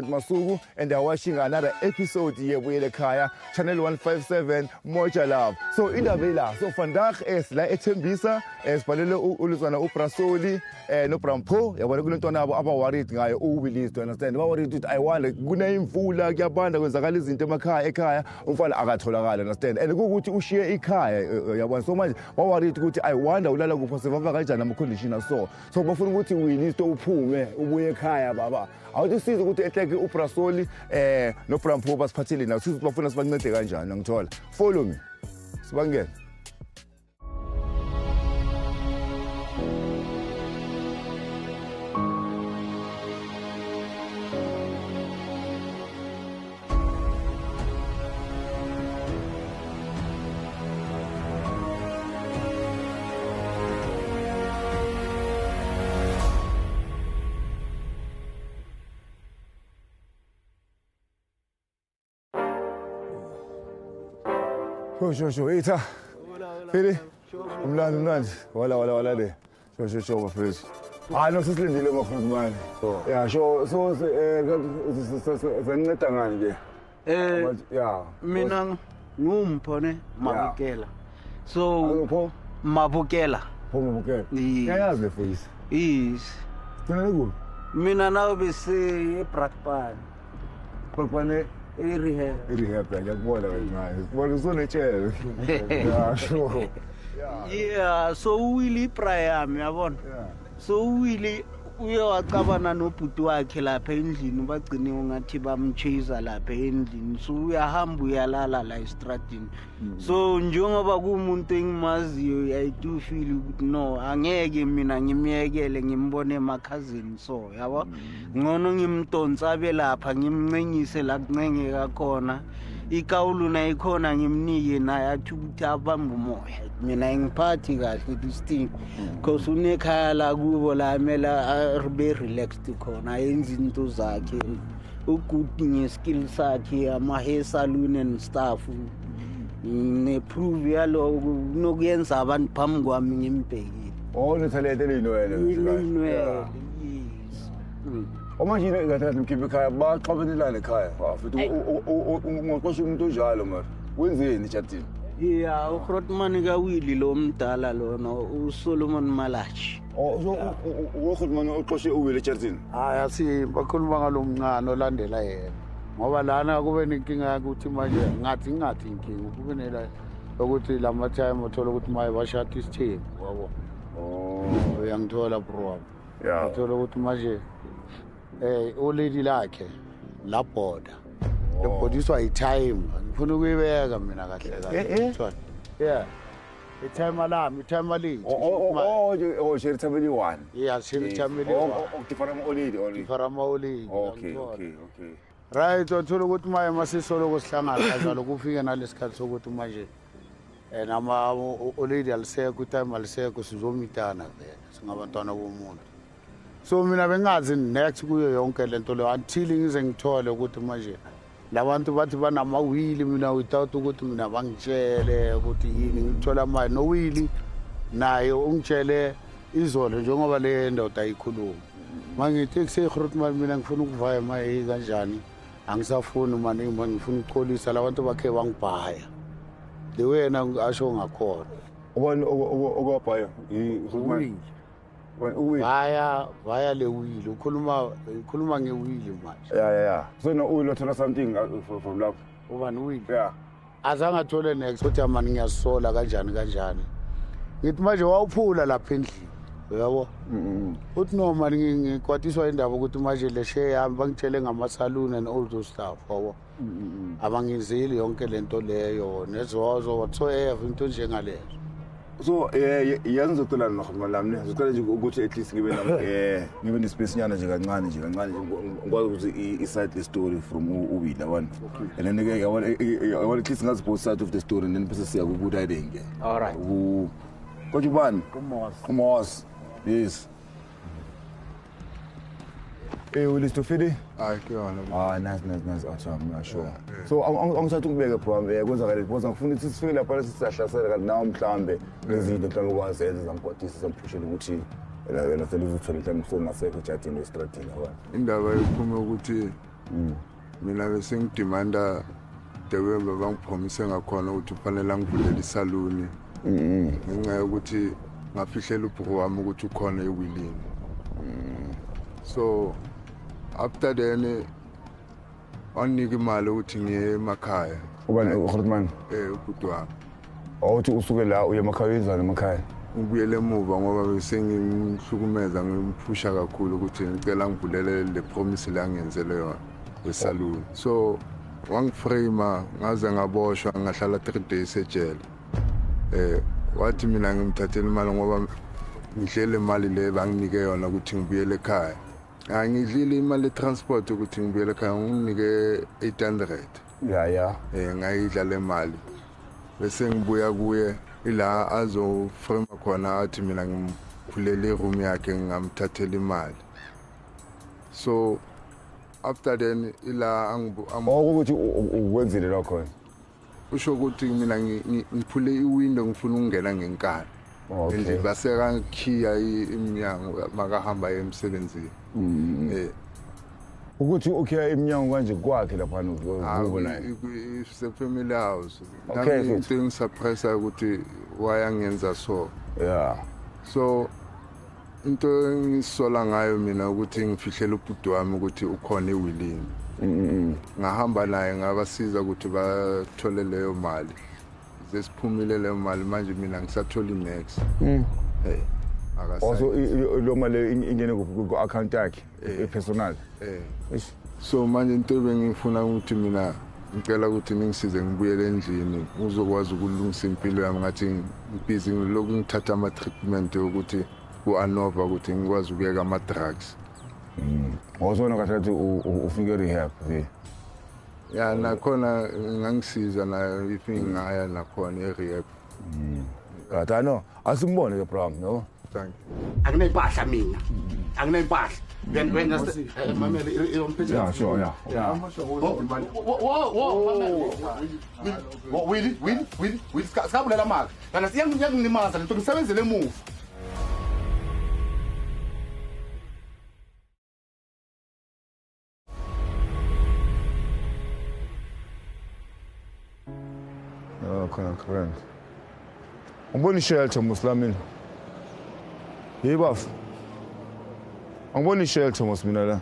Masuku, and they're watching another episode here with the Kaya, Channel 157, Moja Love. So, in the villa, so vandaag is la etembisa, is palelo uluzana uprasoli, no prampo, ya wana kulentona aba worried ngayo uwilisi to understand. Ba worried ukuthi I want kuna imvula kuyabanda kwenzakala izinto emakhaya ekhaya, umfana akatholakala understand. And ukuthi ushiye ikhaya yabona so manje ba worried ukuthi I wonder ulala kuphi sevava kanjani ama condition so bafuna ukuthi uwilisi to uphume ubuye ekhaya baba. Awusiza ukuthi ehleke uprasoli no prampo basiphathile na siza bafuna sibancede kanjani ngithola follow me sibangene Sure. Eita. Fili. Umlandi. Wala le. Sure bafethu. Hayi no sisilindile mafuna manje. Yeah, sure. So senceda ngani ke? Yeah. Mina ngumpho ne Mabukela. So Mabukela. Mabukela. Yayazi le face. Is. Thina ku. Mina nawe bese eBrakpan. Brakpan Rehab, ngiyakubona wena. Bona usonetshela. Yeah, sure. Yeah, so Willy Prayam yabona. So Willy uyawacabana nobhuti wakhe lapha endlini bagcine ungathi bamchase lapha endlini. So uyahamba uyalala la estradini. So njengoba kuumuntu engimaziyo I do feel ukuthi no angeke mina ngimyekele ngimbone emakhazini so yabo ngono ngimtonsa abe lapha ngimncenyise la kuncengeka khona ikawulu na ikhona ngimnike naye athi ukuthi abamba umoya mina ngiphathi kahle this thing because unekhaya la kubo la mela be relaxed khona yenza into zakhe ukuthi ngeskill sakhe ama hair salon and stuff ne prove yalo nokuyenza abantu phambi kwami ngimbhekile nethalente lino wena yes manje ngathi mkhiphe ekhaya baxabanelana ekhaya futhi ungoqosha umuntu onjalo mara wenzeni echatini yeah uGrotman kaWilly lo mdala lona uSolomon Malachi uGrotman oqoshe uWilly echatini asi bakhuluma ngalomncane olandela yena ngoba lana kube nenkinga ukuthi manje ngathi inkinga kube nela ukuthi lama time uthola ukuthi maye bashata isithembu yabo uyangithola bro yeah uthola ukuthi manje olady lakhe la border ebhodiswa itime ngifuna ukuyibeka mina kahle kahle yeah itime alarm itime alarm share family one yeah share family one different olady okay right uthola ukuthi maye masisolo kusihlangana kanjalo kufike nalesikhathi sokuthi manje nama olady alisekho itime alisekho sizomitana vele singabantwana bomuntu so mina bengazi next kuyo yonke lento le until ngize ngithole ukuthi manje labantu bathi banamawili mina without ukuthi mina bangitshele ukuthi yini ngithola manje no wili naye ungitshele izolo njengoba le ndoda ayikhuluma mangithi kuseGrotman mina ngifuna ukuvaya maye kanjani angisafuni manje ngifuna ukuxolisa labantu bakhe bangibhaya the way na asho ngakhona ubani okwabhaya iGrotman vaya le wheel ukhuluma ngewheel manje yeah so no ulothola something from lapho ubani wheel yeah azange athole next uthi amani ngiyasola kanjani ngithi manje wawuphula lapha endlini yabo uthi no manje ngikwatiswa indaba ukuthi manje le share yami bangitshele ngamasaluni and all those stuff yabo abangizili yonke lento leyo nezozo whatsoever into njengalezo so yazi ngizocela noGrotman lami ngizocela nje ukuthi at least ngibe nespace nyana nje kancane ngikwazi ukuthi i-side story from uWilly yabona and then ke yabona at least ngazi both side of the story and then bese siya ku hiding ke all right kodwa ubani Kumos yes Willy Stofidi kuyona nice I'm sure so angisathi ukubeka bro kwenzakala because ngifuna ukuthi sifike lapha sisahlasela kanti nawo mhlambe nezinto mhlambe ukwazenza zamgodisa zamphushela ukuthi wena selizothola mhlambe ufuna ngasekho chatini estradini yabona indaba iphume ukuthi mina bese ngidemanda dewe bangiphomise ngakhona ukuthi ufanele angivulele isaluni ngenxa yokuthi ngafihlela ubhuku wami ukuthi ukhona ewilini. So after then wanika imali ukuthi ngiye emakhaya. Ubani uGrotman? Ubhuti wami. Awuthi usuke la uye emakhaya wenzani emakhaya? Ngibuyele emuva ngoba bese ngimhlukumeza ngimphusha kakhulu ukuthi ngicela ngivulele le promise la ngiyenzele yona esaluni. So wangiframe ngaze ngaboshwa ngahlala 3 days ejele. Wathi mina ngimthathela imali ngoba ngihlele imali le banginike yona ukuthi ngibuyele ekhaya. Ngidlile imali etransport ukuthi ngibuyele ekhaya nginike 800. Ya. Ngayidla le mali. Bese ngibuya kuye ila azoframe khona athi mina ngiphulele room yakhe ngamthathela imali. So after then ila ukuthi ukwenzile lokho. Usho ukuthi mina ngiphule iwindow ngifuna ukungena ngenkani. Nje baseka ngikhiya iminyango makahamba emsebenzini. Ukuthi ukhiya iminyango kanje kwakhe lapha ubona it's family house. Nami surprise ukuthi wayangenza so. Yeah. So into engisola ngayo mina ukuthi ngifihlela ubhuti wami ukuthi ukhona ewilini. Ngahamba naye ngabasiza ukuthi bathole leyo mali. Sesiphumile leyo mali manje mina ngisathola imax. Also lo mali ingene ku account yakhe personal. So manje into bengifuna ukuthi mina ngicela ukuthi ningisize ngibuyele endlini uzokwazi ukulungisa impilo yami ngathi ngibhizi ngiloko ngithatha ama treatment ukuthi uanova ukuthi ngikwazi ukuyeka ama drugs. Wazona kathi ufike rehab nje. Ya nakhona ngangisiza nayo if ngaya nakhona e-rehab. Kata no asimbone ke problem no. Thank you. Akunempahla mina. Akunempahla. Wena mamele iyomphethe. Yeah, sure, yeah. Willy sikabulela maka. Kana siyanginyalimaza lento ngisebenzele emuva. Correct. Angiboni shelter Muslimin. Yebaf. Angiboni shelter Muslimina la.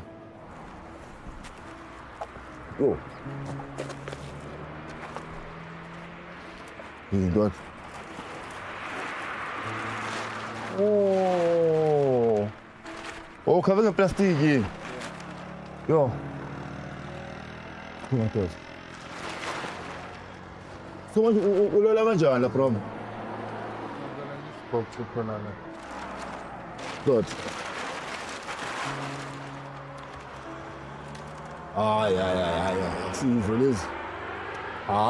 Yo. Dot. Oh, kavanga plastiki. Yo. Kuma tot. So ulola kanjani la prom? Spoke to Konana. Good. Ay. Sizwe lezi.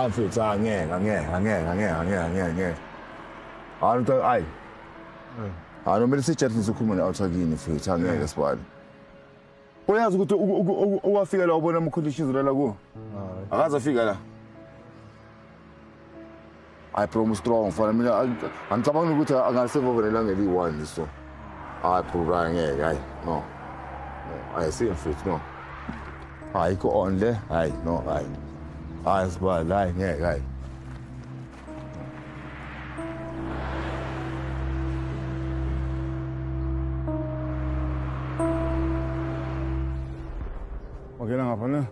Mfethu angeke. Ay. Nomele sijathiswe ukukhuluma ne-outsakini mfethu angeke sibani. Uyazi ukuthi uwafika la ubona ama-conditions la kuwo? Akaze afika la. I promise strong for mina angicabanga ukuthi angasevovelela ngeli-1 so. Phura ngeke hayi no. Ayisiyo mfethu no. Ayikho on le hayi no hayi. Sibali hayi ngeke hayi. Ngena ngapha ne.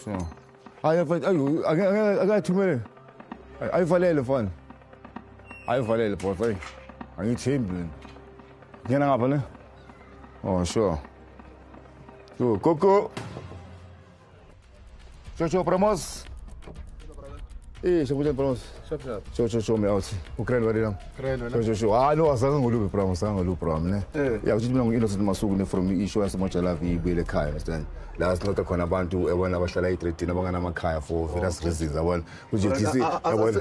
So. Akathumele. Ayivalele mfana. Ayivalele boy. Angithembi. Ngena ngapha ne. Oh sure. So Coco. Cho promos. Sebutan promos. Cho me out. Ukraine wari lang. Cho. No asanga ngulubi promos, ne. Ya uthi mina ngi-innocent masuku ne from i-insurance moja la vibele ekhaya understand. La sinota khona abantu ebona abahlala i-13 abangana amakhaya for various reasons abona. Uthi disi yabona.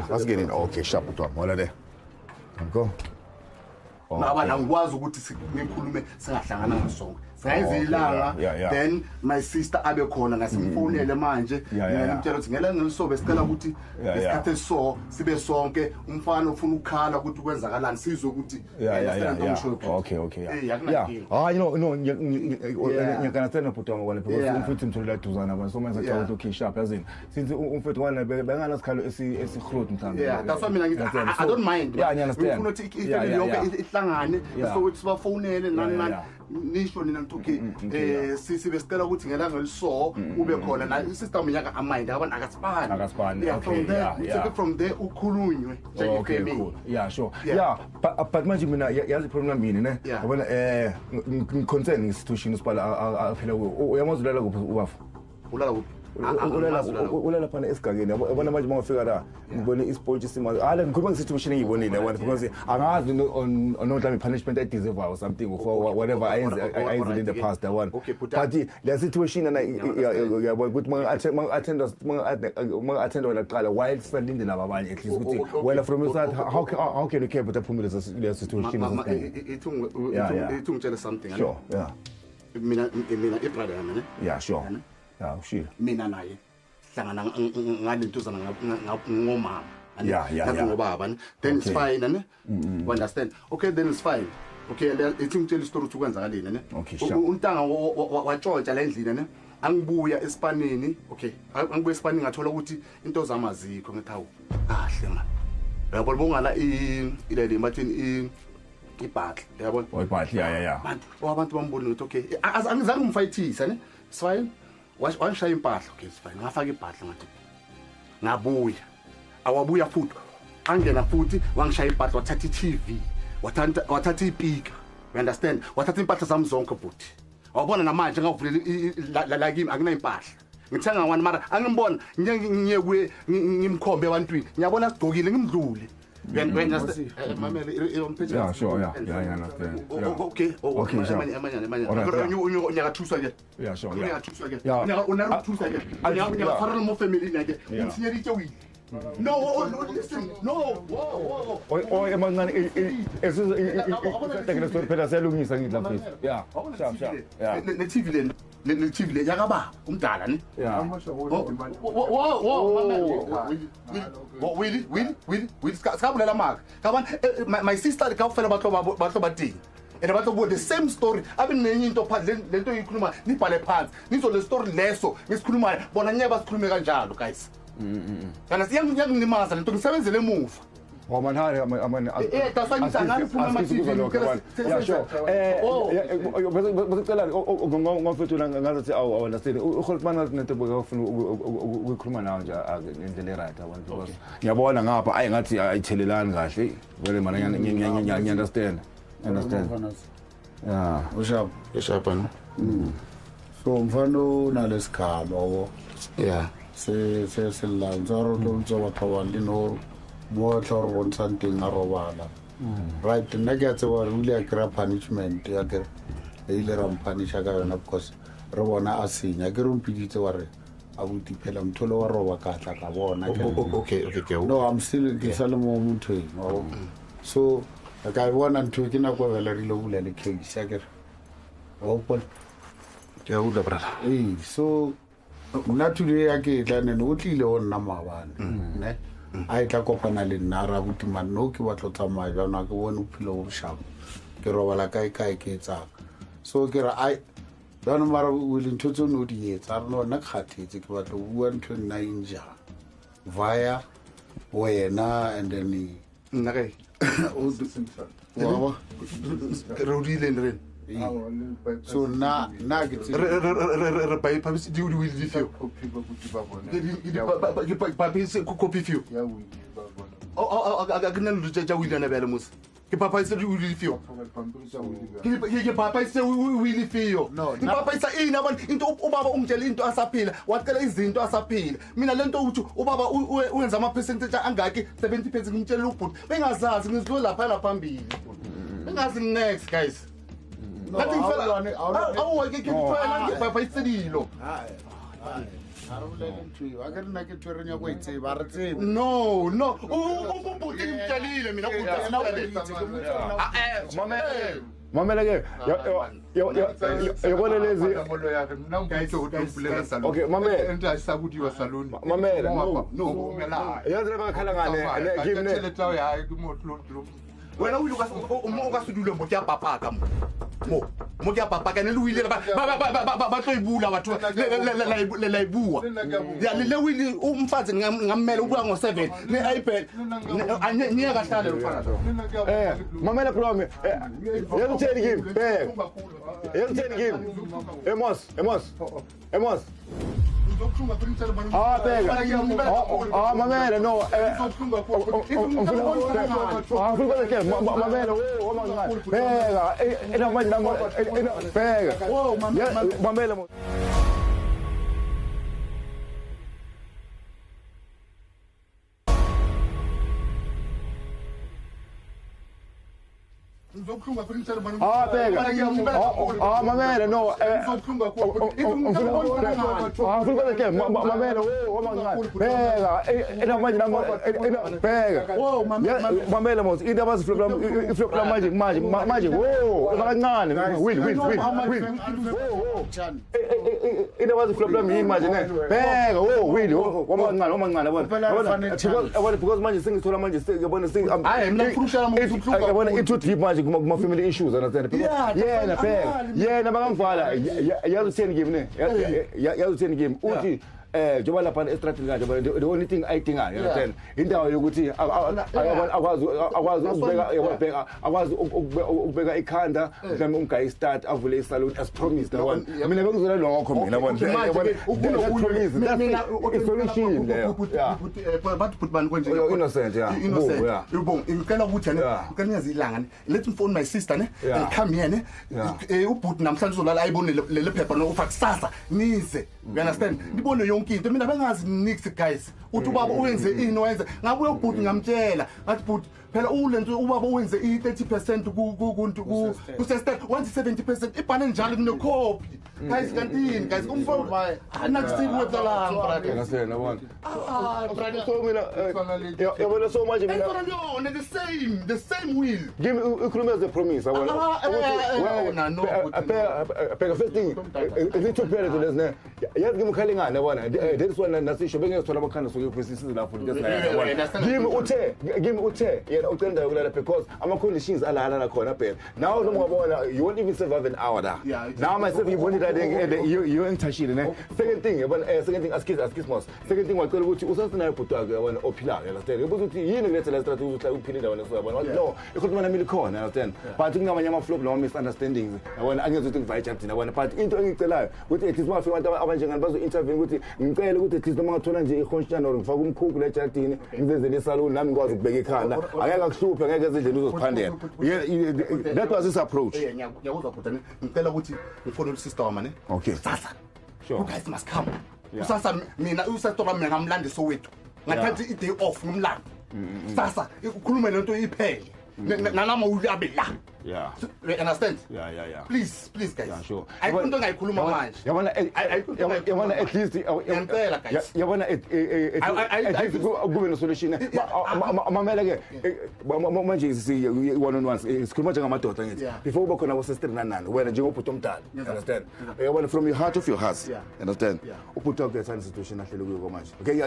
Asingene okay sharp utwa ngola le. Go. Naba la ngikwazi ukuthi ngikhulume singahlangana ngasonke. sayizilanga Yeah. then my sister abe khona ngasimfonele manje ngimtshela ukuthi ngela ngelisobe sicela ukuthi isikhathi so sibe sonke umfana ufuna ukukhala ukuthi kwenzakalani sizwe ukuthi okay no ngiyakanathena bhuti wami because umfethu mtholela duzana abantu so manje cha ukuthi sharp yazini since umfethu wana benganasikhalo esihrot mhlawumbe that's why mina ngithi I don't mind ufuna ukuthi ifamily yonke ihlangane so ukuthi sibafonele nani nisho nina ukuthi sibe sicela ukuthi ngelanga liso ube khona na sister minyaka aminde abantu akasibani from there ukhulunywe njengefamily sure but manje mina yazi problem mini ne yabona concern institution sibala phela uyamazulela kuphi ubafu ulala kuphi ulala phana esigageni yabona manje mangafika la ngibone isport isima hala ngikhuluma ngesituation engiyibonile yabona because angazi no time punishment I deserve or something for whatever I did in the past yabona but le situation na yabona ukuthi manga attend wala qala while standing laba abanye at least ukuthi well from your side how can you care about the situation ithungu tell something sure mina ibrother yami sure shit mina naye hlangana ngalentuzana ngomama ngobaba then it's fine ne understand okay then it's fine okay ithi ngitshela istory ukuthi kwenzakaleni ne untanga watshontsha la endlini ne angibuya esipanini okay angibuya esipanini ngathola ukuthi into zami azikho ngithawu kahle man yabo bongala ilele mathini ibhatla yabo ibhatla abantu bambona ukuthi okay angizange ngimfayithisa ne it's fine washaya impahla okay sifine ngafaka ibhatla ngathi ngabuya awabuya futhi angena futhi wangishaya impahla wathatha iTV wathatha ipika you understand wathatha impahla zami zonke futhi wabona namanje ngavulela la kimi akuna impahla ngithenga wani mara angimbona ngiyekuye ngimkhombe ebantwini ngiyabona sigcokile ngimdlule mamele umphethe sure understand okay amanye nyakathusa ke sure nyakathusa ke unaruthusa ke nyakafara mo family nake insinyeri tshewile no listen no emangani esikhathini phela selungisa ngithi lapha sharp ne TV le TV le yakaba umdala ne Will skabulela maka kabani my sister ka ufela batlo bathi and batlo the same story abinenye into phansi lento ikhuluma nibhale phansi nizo le story leso ngisikhuluma bona nyeba sikhulume kanjalo guys kana siyangilimaza lento ngisebenzele emuva Roman that's why ngithanga siphuma sure bezicela ngofethu ngathi awu understand uHoltman nento bokufuna ukukhuluma nawe nje ngendlela right abantu because ngiyabona ngapha ngathi ayithelelani kahle vele mana ngiya understand ushapa so mfano nalesikhalo se lanzaro lo ntsoba thawali no mo tlhoro bontsanteng a robala right nna ke a tseba re ile a kry punishment ya ke ile ra mpanisha ka yona because re bona a senya ke re mpiditse wa re a buti phela mtholo wa roba ka tla ka bona okay no I'm still kisale mo motho so ka bona ntho ke na go bela rile bula le case ya ke open ya uda brother so nna today ya ke tla ne o tlile o nna mabane ne a tla kopana le nara butima no ke batlo tsamaya jana ke bone uphilo o shap ke robala kae ke tsaka so ke ra ai dona mara will ntotso no di etsa no na khathetse ke batlo bua ntho nna inja via wena and then nna kai wa rodile ndren so na ke re pai pabisi di will fio pabisi copy fio akena lutsha wile na bele mos ke papa ise di will fio ke papa ise will fio ke papa ise ina abantu into ubaba umtshela into asaphila wacela izinto asaphila mina lento uthi ubaba uyenza ama percentage angaki 70% ngimtshela ubhuti bengazazi ngizwe lapha phambili bengazi next guys nothing fela awu ke tshwela ke papa itsedilo no ubhuti ngimtshelile mina mamela ke yabona lezi okay mamela ndasakuthiwa saluni mamela no yazi labakhala ngane kimi ne tletlaw ya ke mo wena o ile ka se dule mo ke a papaka mo ke a papaka ne le o ile ba tlo ibula batho le la ibua ya le wili umfazi ngammele ubuya ngo7 ne iPad anye kahlale lo fana mamela promi yakutheni kimi yakutheni kimi emos mamela no mamela mamela mamela no mamela mos indaba ziflopla manje kancane indaba ziflopla manje ne bheka wili wamancane yabona because manje sengithola manje yabona hayi mina ngifuna ukushaya yabona it deep manje kuma family issues understand yena bheka yena bakamvala yazutheni kimi ne yazutheni kimi uthi njengoba lapha estratini kanje the only thing ayidingayo understand indawo yokuthi akwazi ukubeka ikhanda mhlawumbe umgayi start avule isalon as promised yabona mina bengizona lokho mina solution leyo bathi put man konje innocent yebo ngicela ukuthi ngicela ngiyazilanga let's phone my sister ne come here ne ubhuti namhlanje uzolala ayibone le phepha no ufa kusasa nize you understand ngibone yonke into mina bengazi nix guys uthi ubaba uyenze ini wenze ngabuye ubhuti ngamtshela ngathi bhuti phela ulento ubaba uwenze i30% ku sestate 170% ibhane njalo kune copy guys kantini guys umfowethu anakusibi wetsalanga brother ngasena bona brother so mina yabona so manje mina no the same will give ukhuluma the promise yabona phela first thing little period lesne yazi ngimkhalingana yabona that's one nasisho bengezithola abakhanda soke phesisize lapho give uthe yena ucenda yokulala because ama conditions alala khona phela now noma ngabona you won't even survive an hour da now myself you want it you intashile ne second thing yabona second thing askis mos second thing wacela ukuthi usasinayo bhuti wakhe yabona ophilayo understand ubuza ukuthi yini kulethe la strategy ukuthi uphilile wena so yabona no ikhuluma nami likhona understand but kungamanye ama flop noma misunderstandings yabona angeze ukuthi ngivaye chat yabona but into engicelayo ukuthi at least mafika abantu abanjengani bazo intervene ukuthi ngicela ukuthi at least noma ngathola nje ihonshana or ngifaka umkhukhu la chatini ngizenzele isalon nami ngikwazi ukubeka ikhanda angeke akuhluphe ngeke ezindlela uzoziphandela that was his approach ngiyakuzwa bhuti ngicela ukuthi ngifone sister wami ne okay sasa sure you guys must come sasa mina usatora mina ngamlandi Soweto ngathatha i day off ngumlando sasa ukhuluma lento iphele nalama uyabe la yeah you understand please guys yeah sure ayikho ngayikhuluma manje yabona at least ngempela guys yabona at least kube no solution mamela ke manje si one on one sikhuluma nje ngamadoda ngithi before uba khona bose sister nanani wena njengobhuti omdala understand yabona from your heart of your heart understand ubhuti wakhe sana situation ahlele kuyo manje okay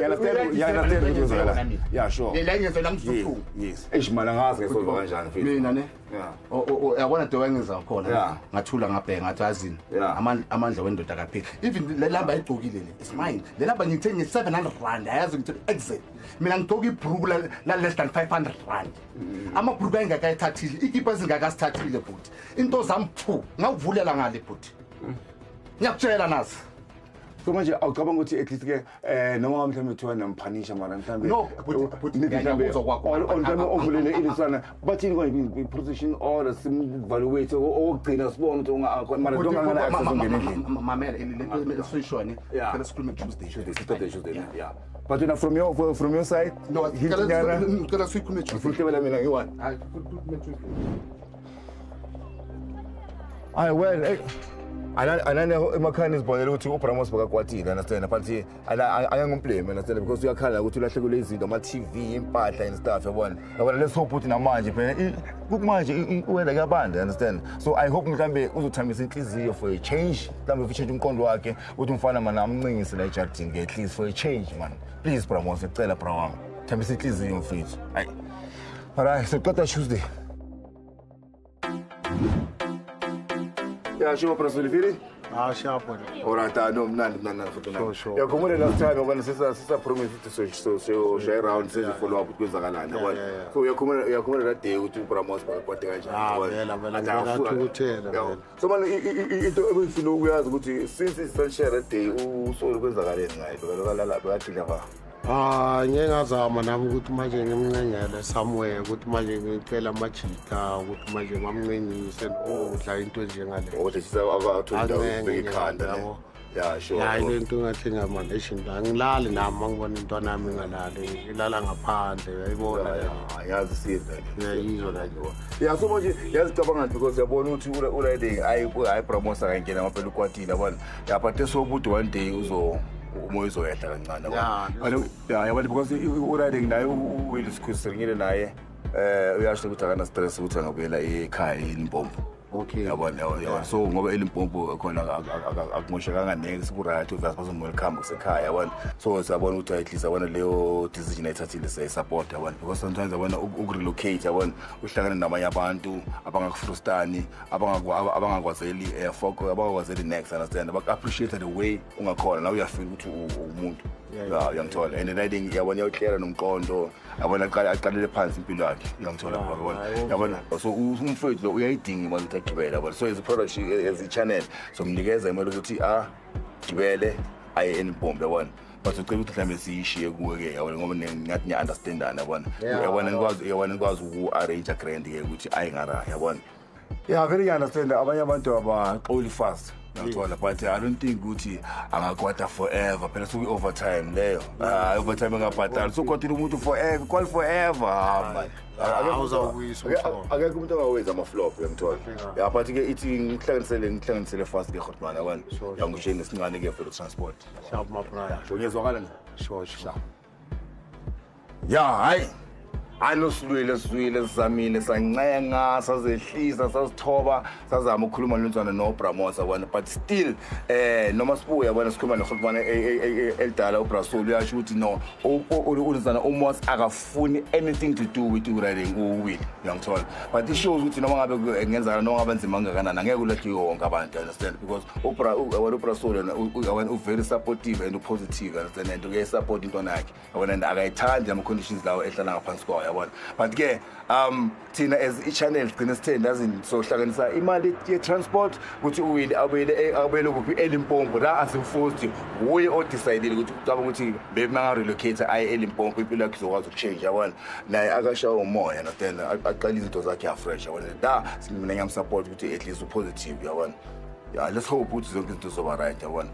understand yeah sure le ngenze la ngizothu yes eshimala ngazi ke solva kanjani mfethu mina ne yabona into engenza khona ngathula ngabhenga ngathi azini amandla wendoda kaphela even le lamba ayigcokile le is mine le lamba ngithenge 700 rand ayazi ngithi exit mina ngigcoka ibruku la less than 500 rand amabruku ayingakayithathile ikipa zingakasithathile futhi into zami 2 ngawuvulela ngale futhi ngiyakutshela nazi so manje awucabanga ukuthi at least ke noma mhlawumbe uthiwa namphanisha mara mhlawumbe no but ngiyakuzwa kwakho mhlawumbe ovulele ilisana bathini konke position order sim evaluate okugcina sibona ukuthi ungakhona mara ngingana access ungena endlini mamela le soyishone phela sikhulume Tuesday yeah but you know from your side no ngicela sikhulume Tuesday futhi mina ngiwani I well anane emakhani sibonela ukuthi uBramos bakakwatile understand but ayangumblame understand because uyakhala ukuthi ulahlekule izinto ama TV impahla and stuff yabona let's hope ukuthi namanje phela kumanje uwela kuyabanda understand so I hope mhlambe uzothambisa inhliziyo for a change mhlambe ufishe umqondo wakhe uthi umfana mana amncingisile la ejardini at least for a change man please Bramos ngicela bra wami thambisa inhliziyo mfethu hayi alright so Tuesday yeah sure Brasoli vile sharp. Alright, no, none. Sure. Yeah, come on, last time I'm gonna say promise to share around say follow up with Zagalana. So you're coming that day to Bramos what they so man, it you know we are good since it's share that day so with Zagalana. Ngiyengazama nami ukuthi manje ngimncengele somewhere ukuthi manje ngicela amajika ukuthi manje ngamncenyise udla into njengale. Othisa abathundayo bekhanda. Yeah, sure. Yeah, into ngathi ngamanation la ngilali nami ngibona into nami ngalali ilala ngaphandle uyayibona yazi siza ngiyizwa la nje. Yeah, so manje yazicabanga because yabona ukuthi uriding ayi promoter kangena ngaphela ukwatile yabona. Yeah, but so ukuthi one day umoya uzoyehla kancane yabona. Yabona because uriding naye uWilly Skhosingile naye uyasho ukuthi akana stress ukuthi angabuyela ekhaya eLimpopo. Okay. Yabona so ngoba eLimpopo khona akumoshekanga neke siku-right uvasa bazomwelcome kusekhaya yabona so siyabona ukuthi at least yabona leyo decision ayithathile siyayi-support yabona because sometimes yabona ukurelocate yabona uhlangane namanye abantu abangakufrustani abangakwazeli foko abangakwazeli next understand baku-appreciate the way ungakhona nawe uyafeel ukuthi umuntu uyangithola and riding yabona uyawucleara nomqondo yabona aqalele phansi impilo yakhe uyangithola yabona so umfowethu lo uyayidinga imali ukuthi agibele yabona so as a product as a channel so mnikeza imali ukuthi gibele aye eLimpopo yabona but ucela ukuthi mhlambe siyishiye kuwe-ke yabona ngoba ngathi niya-understandana yabona nikwazi uku-arrange a-grand ke ukuthi ayingara yabona yeah very understand abanye abantu abaxoli fast ngiyathola but I don't think ukuthi angakwata forever phela suku overtime leyo overtime engabhatali so kodwa umuntu forever call forever man akekho umuntu angawenza ama-flop uyangithola yeah but ke ithi ngihlanganisele fast ke khotmana yabona yangishiye nesincane ke for transport Sharp my brother. ngiyezwakala Sure. yeah hayi anosizwile sizamile sancenga sazehlisa sasithoba sazama ukukhuluma lenzwana noBramos yabona but still noma sibuya yabona sikhuluma noHotman eldala uBrasoli uyasho ukuthi no ulenzana uMos akafuni anything to do with riding uWilly uyangithola but it shows ukuthi noma ngabe ngenzana noma ngabe nzima kangakanani angeke ulahle yonke abantu understand because uBrasoli yabona very supportive and positive understand and uyayisupport into yakhe yabona and akayithandi ama conditions lawo ehlala ngaphansi kwayo yabona but ke thina as i-channel sigcina sitheni yazini sohlanganisa imali ye-transport ukuthi uWilly abuyele kuphi eLimpopo la asimforced uye odecide ukuthi ucabanga ukuthi maybe manga-relocate aye eLimpopo impilo yakhe izokwazi ukuchange yabona naye akashawa umoya understand aqala izinto zakhe afresh yabona la mina ngiyamsupport ukuthi at least upositive yabona yeah let's hope ukuthi zonke izinto zoba right yabona